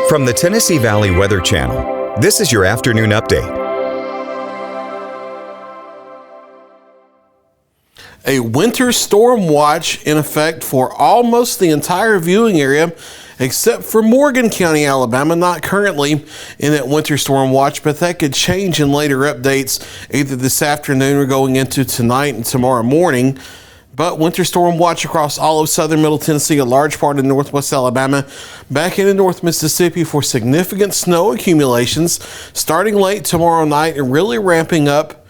From the Tennessee Valley Weather Channel, this is your afternoon update. A winter storm watch in effect for almost the entire viewing area, except for Morgan County, Alabama, not currently in that winter storm watch, but that could change in later updates, either this afternoon or going into tonight and tomorrow morning. But winter storm watch across all of southern Middle Tennessee, a large part of northwest Alabama, back into North Mississippi for significant snow accumulations starting late tomorrow night and really ramping up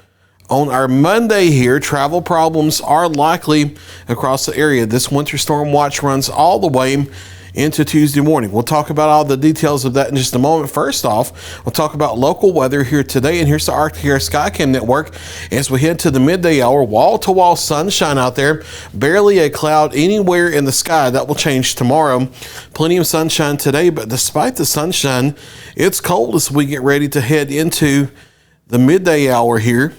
on our Monday here. Travel problems are likely across the area. This winter storm watch runs all the way into Tuesday morning. We'll talk about all the details of that in just a moment. First off, we'll talk about local weather here today, and here's the Arctic Air Skycam Network as we head to the midday hour. Wall-to-wall sunshine out there, barely a cloud anywhere in the sky. That will change tomorrow. Plenty of sunshine today, but despite the sunshine, it's cold as we get ready to head into the midday hour here.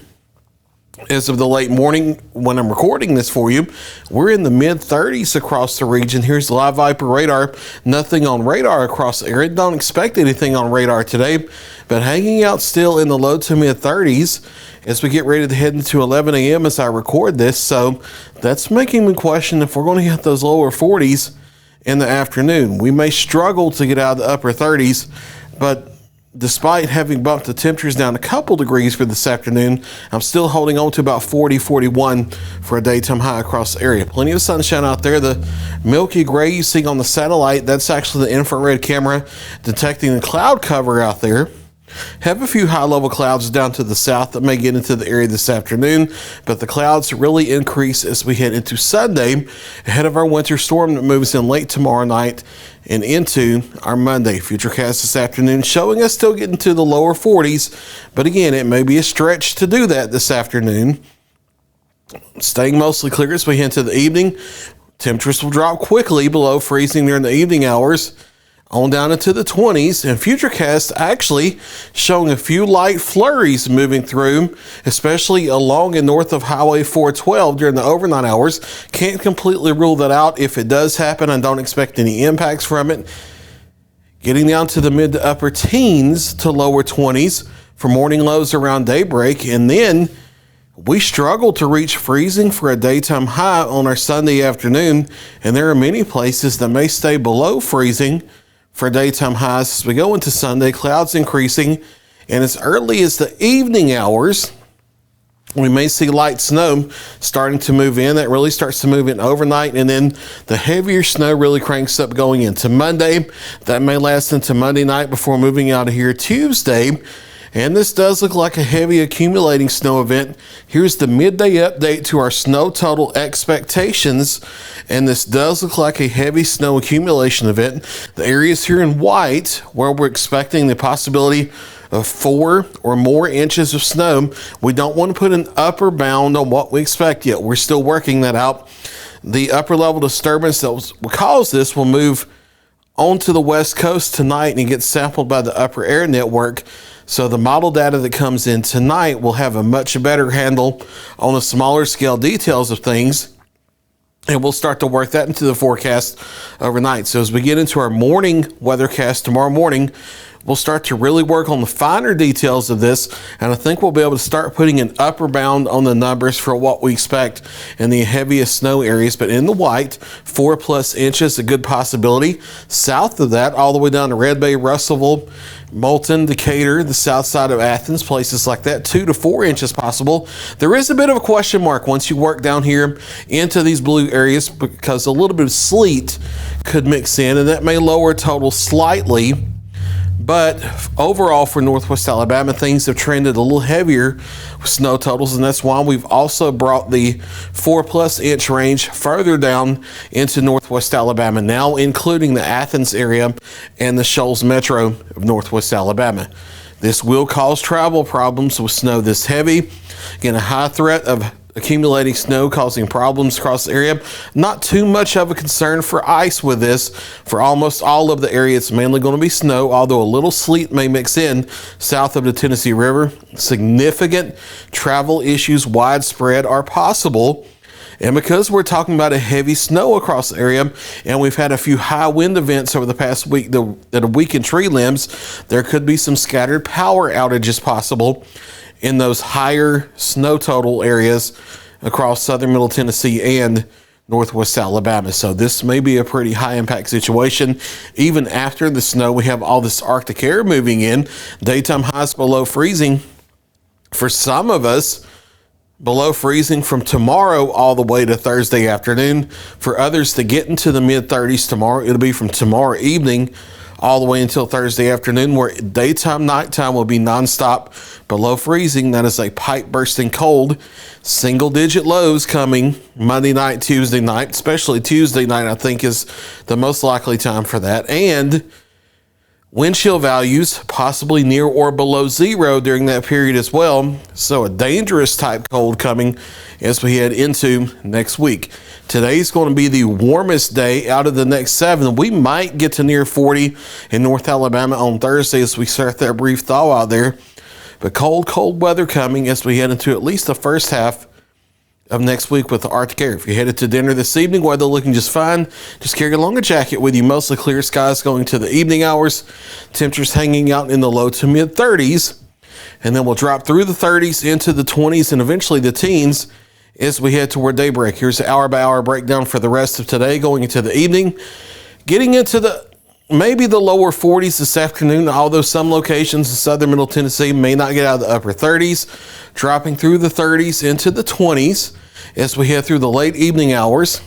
As of the late morning when I'm recording this for you, we're in the mid-30s across the region. Here's the live Viper radar. Nothing on radar across the area. Don't expect anything on radar today, but hanging out still in the low to mid-30s as we get ready to head into 11 a.m. as I record this. So that's making me question if we're going to hit those lower 40s in the afternoon. We may struggle to get out of the upper 30s, but despite having bumped the temperatures down a couple degrees for this afternoon, I'm still holding on to about 40, 41 for a daytime high across the area. Plenty of sunshine out there. The milky gray you see on the satellite, that's actually the infrared camera detecting the cloud cover out there. Have a few high-level clouds down to the south that may get into the area this afternoon, but the clouds really increase as we head into Sunday ahead of our winter storm that moves in late tomorrow night and into our Monday. Futurecast this afternoon showing us still getting to the lower 40s, but again, it may be a stretch to do that this afternoon. Staying mostly clear as we head to the evening. Temperatures will drop quickly below freezing during the evening hours, on down into the 20s, and Futurecast actually showing a few light flurries moving through, especially along and north of Highway 412 during the overnight hours. Can't completely rule that out. If it does happen, I don't expect any impacts from it. Getting down to the mid to upper teens to lower 20s for morning lows around daybreak, and then we struggle to reach freezing for a daytime high on our Sunday afternoon, and there are many places that may stay below freezing for daytime highs as we go into Sunday. Clouds increasing, and as early as the evening hours, we may see light snow starting to move in. That really starts to move in overnight, and then the heavier snow really cranks up going into Monday. That may last into Monday night before moving out of here Tuesday. And this does look like a heavy accumulating snow event. Here's the midday update to our snow total expectations. And this does look like a heavy snow accumulation event. The areas here in white where we're expecting the possibility of 4 or more inches of snow. We don't want to put an upper bound on what we expect yet. We're still working that out. The upper level disturbance that will cause this will move onto the west coast tonight and get sampled by the upper air network. So the model data that comes in tonight will have a much better handle on the smaller scale details of things, and we'll start to work that into the forecast overnight. So as we get into our morning weathercast tomorrow morning, we'll start to really work on the finer details of this, and I think we'll be able to start putting an upper bound on the numbers for what we expect in the heaviest snow areas. But in the white, 4+ inches, a good possibility. South of that, all the way down to Red Bay, Russellville, Moulton, Decatur, the south side of Athens, places like that, 2 to 4 inches possible. There is a bit of a question mark once you work down here into these blue areas, because a little bit of sleet could mix in, and that may lower total slightly. But overall for northwest Alabama, things have trended a little heavier with snow totals, and that's why we've also brought the 4+ inch range further down into northwest Alabama, now including the Athens area and the Shoals Metro of northwest Alabama. This will cause travel problems with snow this heavy. Again, a high threat of accumulating snow causing problems across the area. Not too much of a concern for ice with this. For almost all of the area, it's mainly going to be snow, although a little sleet may mix in south of the Tennessee River. Significant travel issues widespread are possible And because we're talking about a heavy snow across the area, and we've had a few high wind events over the past week that have weakened tree limbs, there could be some scattered power outages possible in those higher snow total areas across southern Middle Tennessee and northwest Alabama. So this may be a pretty high impact situation. Even after the snow, we have all this Arctic air moving in. Daytime highs below freezing for some of us, below freezing from tomorrow all the way to Thursday afternoon. For others to get into the mid 30s tomorrow, it'll be from tomorrow evening all the way until Thursday afternoon, where daytime, nighttime will be nonstop below freezing. That is a pipe bursting cold. Single digit lows coming Monday night, Tuesday night, especially Tuesday night, I think is the most likely time for that. And wind chill values possibly near or below zero during that period as well. So a dangerous type cold coming as we head into next week. Today's going to be the warmest day out of the next 7. We might get to near 40 in North Alabama on Thursday as we start that brief thaw out there. But cold weather coming as we head into at least the first half of next week with the Arctic air. If you're headed to dinner this evening, weather looking just fine, just carry along a jacket with you. Mostly clear skies going to the evening hours. Temperatures hanging out in the low to mid 30s. And then we'll drop through the 30s into the 20s and eventually the teens as we head toward daybreak. Here's the hour by hour breakdown for the rest of today going into the evening. Getting into maybe the lower 40s this afternoon, although some locations in southern Middle Tennessee may not get out of the upper 30s, dropping through the 30s into the 20s as we head through the late evening hours.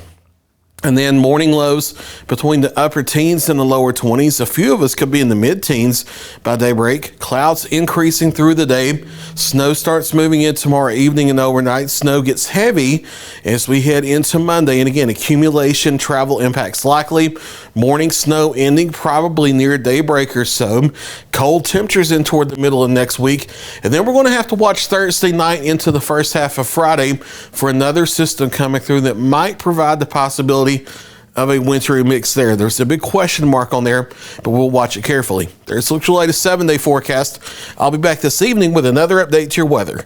And then morning lows between the upper teens and the lower 20s. A few of us could be in the mid-teens by daybreak. Clouds increasing through the day. Snow starts moving in tomorrow evening and overnight. Snow gets heavy as we head into Monday. And again, accumulation, travel impacts likely. Morning snow ending probably near daybreak or so. Cold temperatures in toward the middle of next week. And then we're going to have to watch Thursday night into the first half of Friday for another system coming through that might provide the possibility of a wintry mix there. There's a big question mark on there, but we'll watch it carefully. There's your latest 7-day forecast. I'll be back this evening with another update to your weather.